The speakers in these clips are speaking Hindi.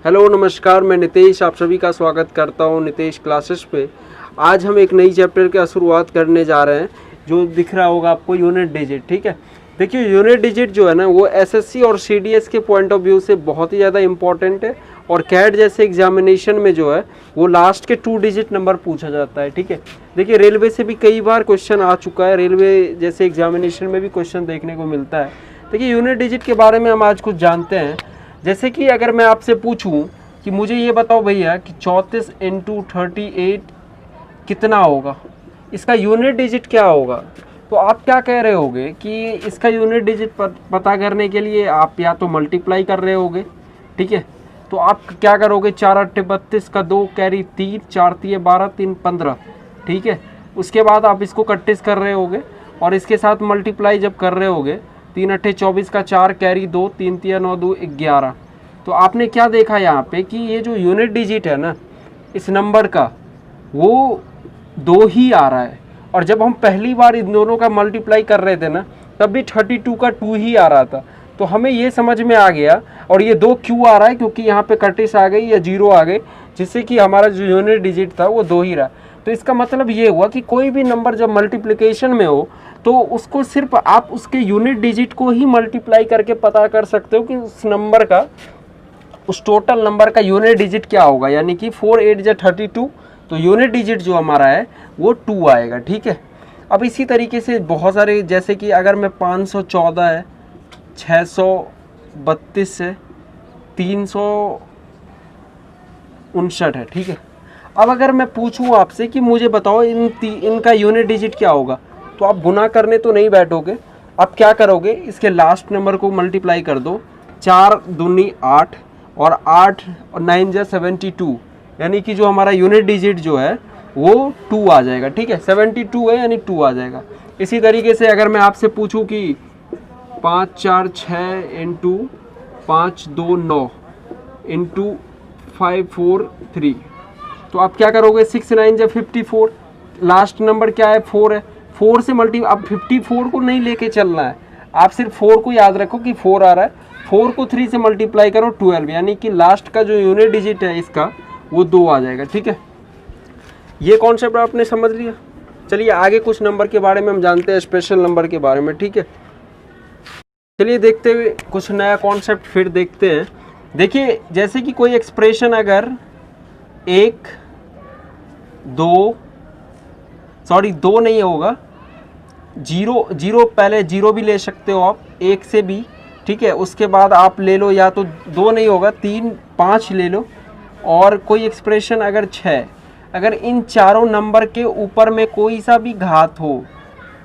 हेलो नमस्कार, मैं नितेश आप सभी का स्वागत करता हूं नितेश क्लासेस पे। आज हम एक नई चैप्टर की शुरुआत करने जा रहे हैं जो दिख रहा होगा आपको यूनिट डिजिट। ठीक है, देखिए यूनिट डिजिट जो है ना वो एसएससी और सीडीएस के पॉइंट ऑफ व्यू से बहुत ही ज़्यादा इंपॉर्टेंट है और कैट जैसे एग्जामिनेशन में जो है वो लास्ट के 2 डिजिट नंबर पूछा जाता है। ठीक है, देखिए रेलवे से भी कई बार क्वेश्चन आ चुका है, रेलवे जैसे एग्जामिनेशन में भी क्वेश्चन देखने को मिलता है। देखिए यूनिट डिजिट के बारे में हम आज कुछ जानते हैं। जैसे कि अगर मैं आपसे पूछूं कि मुझे ये बताओ भैया कि 34 × 38 कितना होगा, इसका यूनिट डिजिट क्या होगा, तो आप क्या कह रहे होगे कि इसका यूनिट डिजिट पता करने के लिए आप या तो मल्टीप्लाई कर रहे होगे। ठीक है, तो आप क्या करोगे, 4 × 8 = 32 का 2 कैरी 3, 4 × 3 = 12, 3 × 15। ठीक है, उसके बाद आप इसको 31 कर रहे होगे और इसके साथ मल्टीप्लाई जब कर रहे होगे 3 × 8 = 24 का 4 कैरी 2, 3 × 3 = 9, 2 = 11। तो आपने क्या देखा यहाँ पे कि ये जो यूनिट डिजिट है ना इस नंबर का वो 2 ही आ रहा है, और जब हम पहली बार इन दोनों का मल्टीप्लाई कर रहे थे ना तब भी 32 का 2 ही आ रहा था। तो हमें ये समझ में आ गया, और ये 2 क्यों आ रहा है, क्योंकि यहाँ पे कटिस आ गई या 0 आ गई, जिससे कि हमारा जो यूनिट डिजिट था वो 2 ही रहा। तो इसका मतलब ये हुआ कि कोई भी नंबर जब मल्टीप्लिकेशन में हो तो उसको सिर्फ आप उसके यूनिट डिजिट को ही मल्टीप्लाई करके पता कर सकते हो कि उस नंबर का, उस टोटल नंबर का यूनिट डिजिट क्या होगा। यानी कि 4 × 8 = 32, तो यूनिट डिजिट जो हमारा है वो 2 आएगा। ठीक है, अब इसी तरीके से बहुत सारे, जैसे कि अगर मैं 514 है, 632 है, 359 है। ठीक है, अब अगर मैं पूछूं आपसे कि मुझे बताओ इनका यूनिट डिजिट क्या होगा, तो आप गुना करने तो नहीं बैठोगे। आप क्या करोगे, इसके लास्ट नंबर को मल्टीप्लाई कर दो, 4 दूनी 8 और 8 और 9 = 72, यानी कि जो हमारा यूनिट डिजिट जो है वो 2 आ जाएगा। ठीक है, 72 है यानी 2 आ जाएगा। इसी तरीके से अगर मैं आपसे पूछूं कि 5 4 6 × 5 2 9 × 5 4 3, तो आप क्या करोगे, 6 9 = 54, लास्ट नंबर क्या है 4 है, 4 से मल्टी, अब 54 को नहीं लेके चलना है, आप सिर्फ 4 को याद रखो कि 4 आ रहा है, 4 को 3 से मल्टीप्लाई करो 12, यानी कि लास्ट का जो यूनिट डिजिट है इसका वो 2 आ जाएगा। ठीक है, ये कॉन्सेप्ट आपने समझ लिया। चलिए आगे कुछ नंबर के बारे में हम जानते हैं, स्पेशल नंबर के बारे में। ठीक है, चलिए देखते हुए कुछ नया कॉन्सेप्ट फिर देखते हैं। देखिए जैसे कि कोई एक्सप्रेशन अगर 2 नहीं होगा, 0 पहले 0 भी ले सकते हो आप, 1 से भी। ठीक है, उसके बाद आप ले लो, या तो 2 नहीं होगा 3 5 ले लो, और कोई एक्सप्रेशन अगर 6, अगर इन चारों नंबर के ऊपर में कोई सा भी घात हो,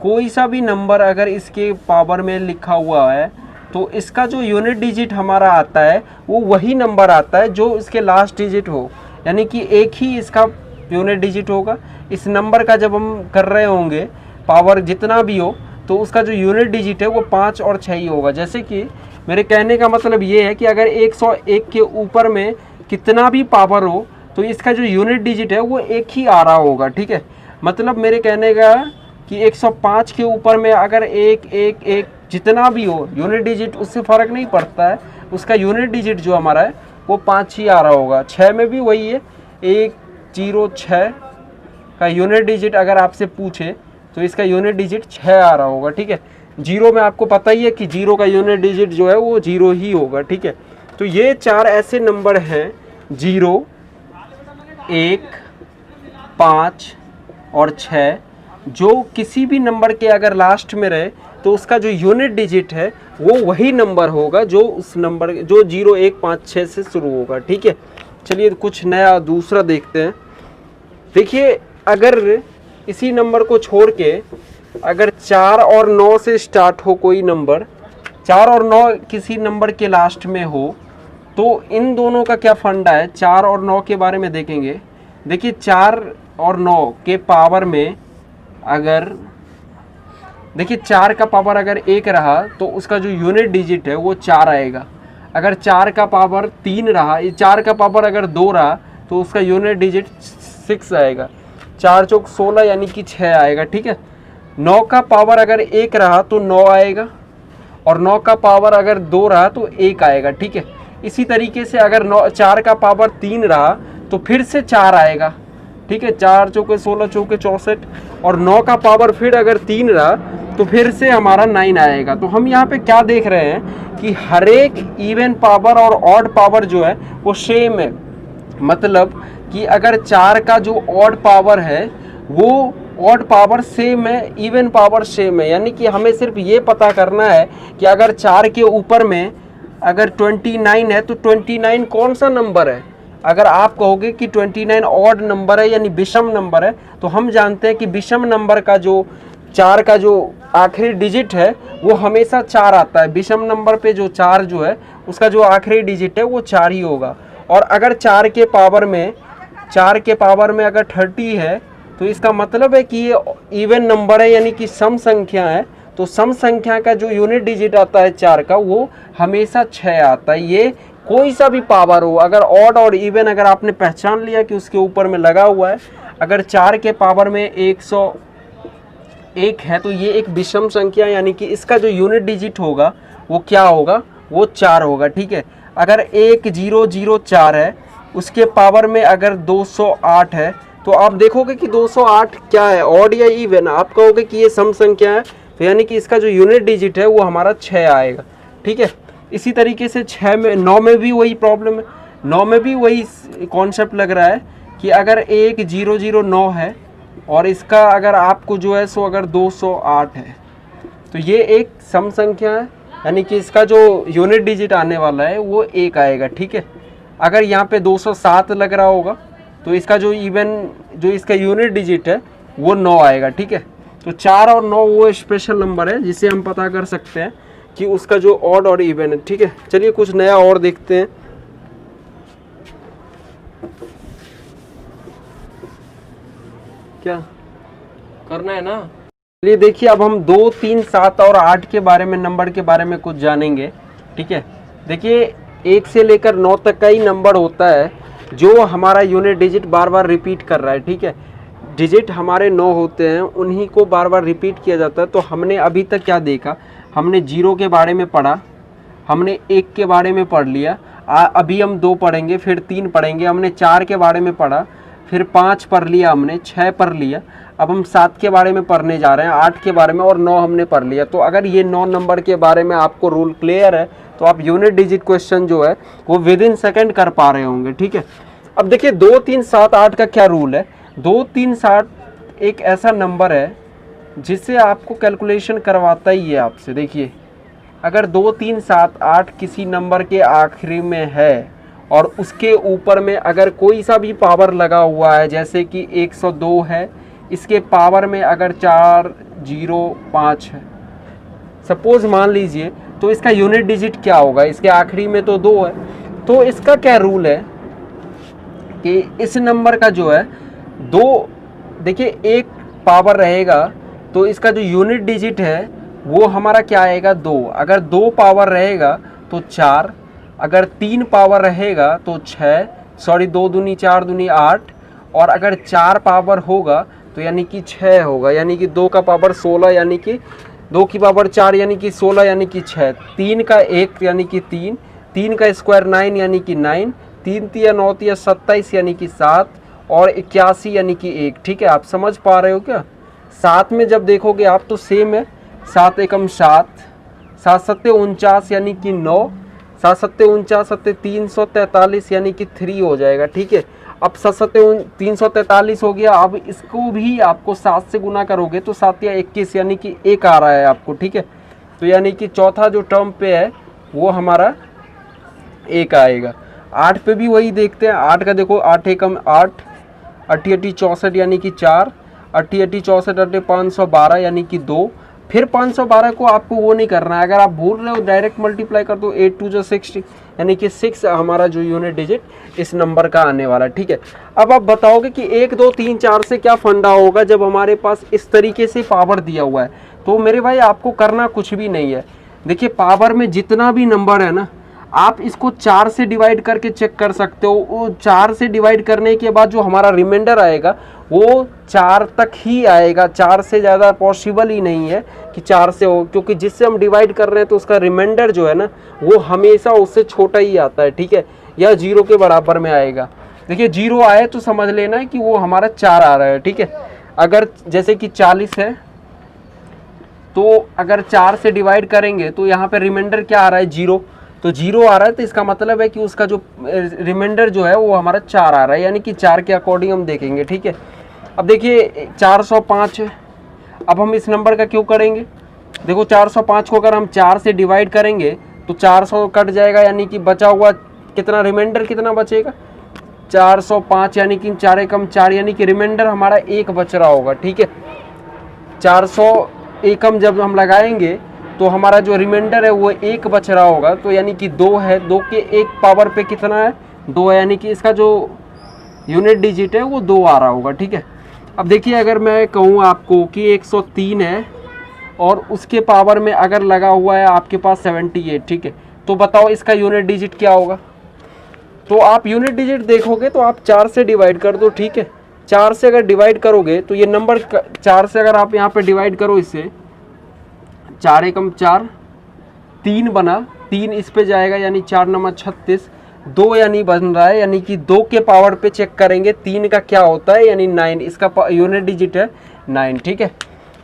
कोई सा भी नंबर अगर इसके पावर में लिखा हुआ है, तो इसका जो यूनिट डिजिट हमारा आता है वो वही नंबर आता है जो इसके लास्ट डिजिट हो, यानी कि एक ही इसका यूनिट डिजिट होगा। इस नंबर का जब हम कर रहे होंगे पावर जितना भी हो, तो उसका जो यूनिट डिजिट है वो 5 और 6 ही होगा। जैसे कि मेरे कहने का मतलब ये है कि अगर 101 के ऊपर में कितना भी पावर हो तो इसका जो यूनिट डिजिट है वो एक ही आ रहा होगा। ठीक है, मतलब मेरे कहने का कि 105 के ऊपर में अगर 1 1 1 जितना भी हो यूनिट डिजिट, उससे फ़र्क नहीं पड़ता है, उसका यूनिट डिजिट जो हमारा है वो 5 ही आ रहा होगा। 6 में भी वही है, 106 का यूनिट डिजिट अगर आपसे पूछे तो इसका यूनिट डिजिट 6 आ रहा होगा। ठीक है, 0 में आपको पता ही है कि 0 का यूनिट डिजिट जो है वो 0 ही होगा। ठीक है, तो ये 4 ऐसे नंबर हैं 0 1 5 और 6, जो किसी भी नंबर के अगर लास्ट में रहे तो उसका जो यूनिट डिजिट है वो वही नंबर होगा जो उस नंबर जो 0 1 5 6 से शुरू होगा। ठीक है, चलिए कुछ नया दूसरा देखते हैं। देखिए अगर इसी नंबर को छोड़ के अगर 4 और 9 से स्टार्ट हो कोई नंबर, 4 और 9 किसी नंबर के लास्ट में हो, तो इन दोनों का क्या फंडा है, 4 और 9 के बारे में देखेंगे। देखिए 4 और 9 के पावर में अगर, देखिए 4 का पावर अगर 1 रहा तो उसका जो यूनिट डिजिट है वो 4 आएगा। अगर 4 का पावर 3 रहा, 4 का पावर अगर 2 रहा तो उसका यूनिट डिजिट 6 आएगा। 4 चौक 16 यानी कि 6 आएगा। ठीक है, 9 का पावर अगर 1 रहा तो 9 आएगा, और 9 का पावर अगर 2 रहा तो 1 आएगा। ठीक है, इसी तरीके से अगर 4 का पावर 3 रहा तो फिर से 4 आएगा, ठीक है, 4 चौके 16 चौके 64, और 9 का पावर फिर अगर 3 रहा तो फिर से हमारा 9 आएगा। तो हम यहाँ पे क्या देख रहे हैं कि हर एक इवन पावर और ऑड पावर जो है वो सेम है। मतलब कि अगर 4 का जो ऑड पावर है वो ऑड पावर सेम है, इवन पावर सेम है। यानी कि हमें सिर्फ ये पता करना है कि अगर 4 के ऊपर में अगर 29 है तो 29 कौन सा नंबर है। अगर आप कहोगे कि 29 ऑड नंबर है यानी विषम नंबर है, तो हम जानते हैं कि विषम नंबर का जो 4 का जो आखिरी डिजिट है वो हमेशा 4 आता है। विषम नंबर पे जो 4 जो है उसका जो आखिरी डिजिट है वो 4 ही होगा। और अगर 4 के पावर में अगर 30 है तो इसका मतलब है कि ये इवन नंबर है यानी कि सम संख्या है। तो सम संख्या का जो यूनिट डिजिट आता है 4 का वो हमेशा 6 आता है। ये कोई सा भी पावर हो, अगर ऑड और इवन अगर आपने पहचान लिया कि उसके ऊपर में लगा हुआ है, अगर 4 के पावर में 101 है तो ये एक विषम संख्या यानी कि इसका जो यूनिट डिजिट होगा वो क्या होगा, वो 4 होगा, ठीक है। अगर 1004 है उसके पावर में अगर 208 है तो आप देखोगे कि 208 क्या है, ऑड या इवन। आप कहोगे कि ये सम संख्या है तो यानी कि इसका जो यूनिट डिजिट है वो हमारा 6 आएगा, ठीक है। इसी तरीके से 9 में भी वही प्रॉब्लम है, 9 में भी वही कॉन्सेप्ट लग रहा है कि अगर 1009 है और इसका अगर आपको जो है सो अगर 208 है तो ये एक सम संख्या है यानी कि इसका जो यूनिट डिजिट आने वाला है वो 1 आएगा, ठीक है। अगर यहाँ पे 207 लग रहा होगा तो इसका जो इसका यूनिट डिजिट है वो 9 आएगा, ठीक है। तो 4 और 9 वो स्पेशल नंबर है जिसे हम पता कर सकते हैं कि उसका जो ऑड और इवन है, ठीक है। चलिए कुछ नया और देखते हैं। क्या करना है ना, चलिए देखिए अब हम 2, 3, 7 और 8 के बारे में, नंबर के बारे में कुछ जानेंगे, ठीक है। देखिए 1 से लेकर 9 तक का ही नंबर होता है जो हमारा यूनिट डिजिट बार बार रिपीट कर रहा है, ठीक है। डिजिट हमारे 9 होते हैं, उन्हीं को बार बार रिपीट किया जाता है। तो हमने अभी तक क्या देखा, हमने 0 के बारे में पढ़ा, हमने 1 के बारे में पढ़ लिया, अभी हम 2 पढ़ेंगे, फिर 3 पढ़ेंगे, हमने 4 के बारे में पढ़ा, फिर 5 पढ़ लिया, हमने 6 पढ़ लिया, अब हम 7 के बारे में पढ़ने जा रहे हैं, 8 के बारे में, और 9 हमने पढ़ लिया। तो अगर ये 9 नंबर के बारे में आपको रूल क्लियर है तो आप यूनिट डिजिट क्वेश्चन जो है वो विद इन सेकेंड कर पा रहे होंगे, ठीक है। अब देखिए 2, 3, 7, 8 का क्या रूल है। 2, 3, 7 एक ऐसा नंबर है जिससे आपको कैलकुलेशन करवाता ही है आपसे। देखिए अगर 2, 3, 7, 8 किसी नंबर के आखिरी में है और उसके ऊपर में अगर कोई सा भी पावर लगा हुआ है, जैसे कि 102 है, इसके पावर में अगर 405 है सपोज मान लीजिए, तो इसका यूनिट डिजिट क्या होगा, इसके आखिरी में तो 2 है। तो इसका क्या रूल है कि इस नंबर का जो है 2, देखिए 1 पावर रहेगा तो इसका जो यूनिट डिजिट है वो हमारा क्या आएगा, 2। अगर 2 पावर रहेगा तो 4, अगर 3 पावर रहेगा तो 6, 2 दूनी 4 दूनी 8, और अगर 4 पावर होगा तो यानी कि 6 होगा, यानी कि 2 का पावर 16 यानी कि 2 की पावर 4 यानी कि 16 यानी कि 6, 3 का 1 यानी कि 3, 3 का स्क्वायर 9 यानी कि 9, 3 तिया 9 तिया 27 यानी कि 7, और 81 यानी कि 1, ठीक है। आप समझ पा रहे हो क्या। 7 में जब देखोगे आप तो सेम है, 7 एकम 7, 7 सत्ते 49 यानी कि 9, 7 सत्ते 49 सत्ते 343 यानी कि 3 हो जाएगा, ठीक है। अब 7 सत्ते 343 हो गया। अब इसको भी आपको 7 से गुना करोगे तो 7 या 21 यानी कि 1 आ रहा है आपको, ठीक है। तो यानी कि चौथा जो टर्म पे है वो हमारा 1 आएगा। 8 पे भी वही देखते हैं। 8 का देखो, 8 एकम 8, 8 8 64 यानी कि 4, 8 8 64 8 512 यानी कि 2। फिर 512 को आपको वो नहीं करना है, अगर आप भूल रहे हो डायरेक्ट मल्टीप्लाई कर दो, 8 2 जो 60 यानी कि 6 हमारा जो यूनिट डिजिट इस नंबर का आने वाला, ठीक है। अब आप बताओगे कि 1 2 3 4 से क्या फंडा होगा जब हमारे पास इस तरीके से पावर दिया हुआ है। तो मेरे भाई आपको करना कुछ भी नहीं है। देखिए पावर में जितना भी नंबर है ना, आप इसको 4 से डिवाइड करके चेक कर सकते हो। वो 4 से डिवाइड करने के बाद जो हमारा रिमाइंडर आएगा वो 4 तक ही आएगा, 4 से ज़्यादा पॉसिबल ही नहीं है कि 4 से हो, क्योंकि जिससे हम डिवाइड कर रहे हैं तो उसका रिमाइंडर जो है ना वो हमेशा उससे छोटा ही आता है, ठीक है, या 0 के बराबर में आएगा। देखिए 0 आए तो समझ लेना है कि वो हमारा 4 आ रहा है, ठीक है। अगर जैसे कि 40 है तो अगर 4 से डिवाइड करेंगे तो यहाँ पे रिमाइंडर क्या आ रहा है, 0, तो 0 आ रहा है, तो इसका मतलब है कि उसका जो रिमाइंडर जो है वो हमारा 4 आ रहा है, यानी कि 4 के अकॉर्डिंग हम देखेंगे, ठीक है। अब देखिए 405 है, अब हम इस नंबर का क्यों करेंगे, देखो 405 को अगर हम 4 से डिवाइड करेंगे तो 400 कट जाएगा, यानी कि बचा हुआ कितना रिमाइंडर कितना बचेगा 405, यानी कि 4 एकम 4, यानी कि रिमाइंडर हमारा 1 बच रहा होगा, ठीक है। 400 एकम जब हम लगाएंगे तो हमारा जो रिमाइंडर है वो 1 बच रहा होगा, तो यानी कि 2 है, 2 के 1 पावर पे कितना है 2 है, यानी कि इसका जो यूनिट डिजिट है वो 2 आ रहा होगा, ठीक है। अब देखिए अगर मैं कहूँ आपको कि 103 है और उसके पावर में अगर लगा हुआ है आपके पास 78, ठीक है, तो बताओ इसका यूनिट डिजिट क्या होगा। तो आप यूनिट डिजिट देखोगे तो आप 4 से डिवाइड कर दो, ठीक है। 4 से अगर डिवाइड करोगे तो ये नंबर 4 से अगर आप यहाँ पे डिवाइड करो इससे 4 एकम 4, 3 बना, 3 इस पे जाएगा, यानी 4 नंबर 36, 2 यानी बन रहा है, यानी कि 2 के पावर पे चेक करेंगे 3 का क्या होता है, यानी 9, इसका यूनिट डिजिट है 9, ठीक है।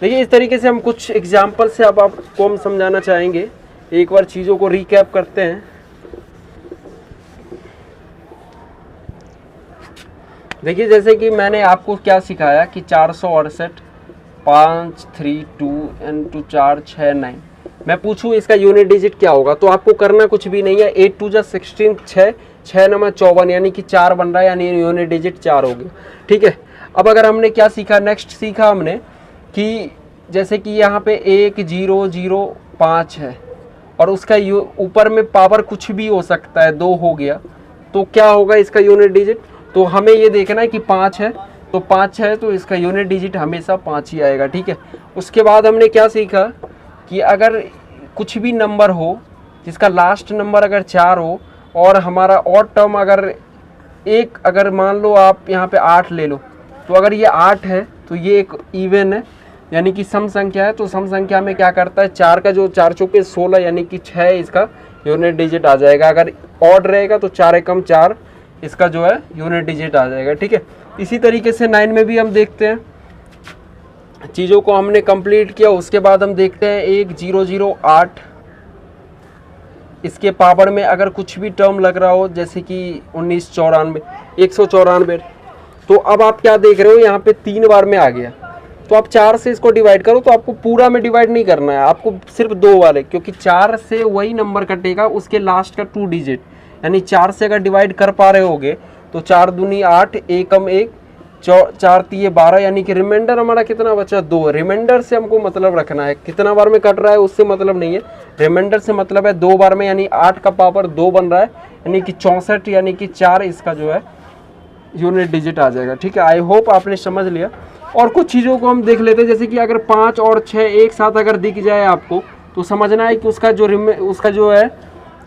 देखिए इस तरीके से हम कुछ एग्जाम्पल से अब आपको हम समझाना चाहेंगे, एक बार चीज़ों को रिकैप करते हैं। देखिए जैसे कि मैंने आपको क्या सिखाया कि 468, 5, 3, 2 एंड 2 4 6 9, मैं पूछूं इसका यूनिट डिजिट क्या होगा, तो आपको करना कुछ भी नहीं है, 8 2 16, 6 6 नंबर 54, यानी कि 4 बन रहा है, यानी यूनिट डिजिट 4 हो गया, ठीक है। अब अगर हमने क्या सीखा, नेक्स्ट सीखा हमने कि जैसे कि यहाँ पे 1 0 0 5 है और उसका ऊपर में पावर कुछ भी हो सकता है, 2 हो गया, तो क्या होगा इसका यूनिट डिजिट, तो हमें ये देखना है कि 5 है, तो 5 है तो इसका यूनिट डिजिट हमेशा 5 ही आएगा, ठीक है। उसके बाद हमने क्या सीखा कि अगर कुछ भी नंबर हो जिसका लास्ट नंबर अगर 4 हो और हमारा और टर्म अगर एक, अगर मान लो आप यहाँ पे 8 ले लो, तो अगर ये 8 है तो ये एक इवन है, यानी कि सम संख्या है, तो सम संख्या में क्या करता है 4 का जो 4 चौके 16, यानी कि 6 इसका यूनिट डिजिट आ जाएगा। अगर ऑड रहेगा तो 4 एकम 4 इसका जो है यूनिट डिजिट आ जाएगा, ठीक है। इसी तरीके से 9 में भी हम देखते हैं, चीज़ों को हमने कंप्लीट किया, उसके बाद हम देखते हैं 1008, इसके पावर में अगर कुछ भी टर्म लग रहा हो जैसे कि 1994, 194, तो अब आप क्या देख रहे हो यहाँ पे 3 बार में आ गया, तो आप 4 से इसको डिवाइड करो, तो आपको पूरा में डिवाइड नहीं करना है, आपको सिर्फ 2 वाले, क्योंकि 4 से वही नंबर कटेगा उसके लास्ट का 2 डिजिट, यानी 4 से अगर डिवाइड कर पा रहे होगे तो 4 दूनी 8, एकम 1, 4 3 12, यानी कि रिमाइंडर हमारा कितना बचा 2। रिमाइंडर से हमको मतलब रखना है, कितना बार में कट रहा है उससे मतलब नहीं है, रिमाइंडर से मतलब है 2 बार में, यानी 8 का पावर 2 बन रहा है, यानी कि 64, यानी कि 4 इसका जो है यूनिट डिजिट आ जाएगा, ठीक है। आई होप आपने समझ लिया। और कुछ चीज़ों को हम देख लेते हैं, जैसे कि अगर 5 और 6 एक साथ अगर दिख जाए आपको तो समझना है कि उसका जो है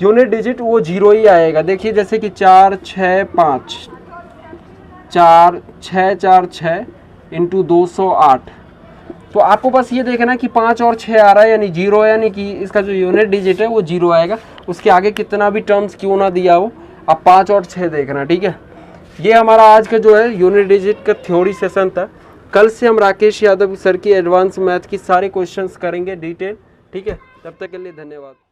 यूनिट डिजिट वो 0 ही आएगा। देखिए जैसे कि 4 6 5, 4 6 4 6 इंटू 208, तो आपको बस ये देखना है कि 5 और 6 आ रहा है, यानी 0 है, यानी कि इसका जो यूनिट डिजिट है वो 0 आएगा, उसके आगे कितना भी टर्म्स क्यों ना दिया हो, आप 5 और 6 देखना, ठीक है। ये हमारा आज का जो है यूनिट डिजिट का थ्योरी सेशन था। कल से हम राकेश यादव सर की एडवांस मैथ की सारे क्वेश्चंस करेंगे डिटेल, ठीक है। तब तक के लिए धन्यवाद।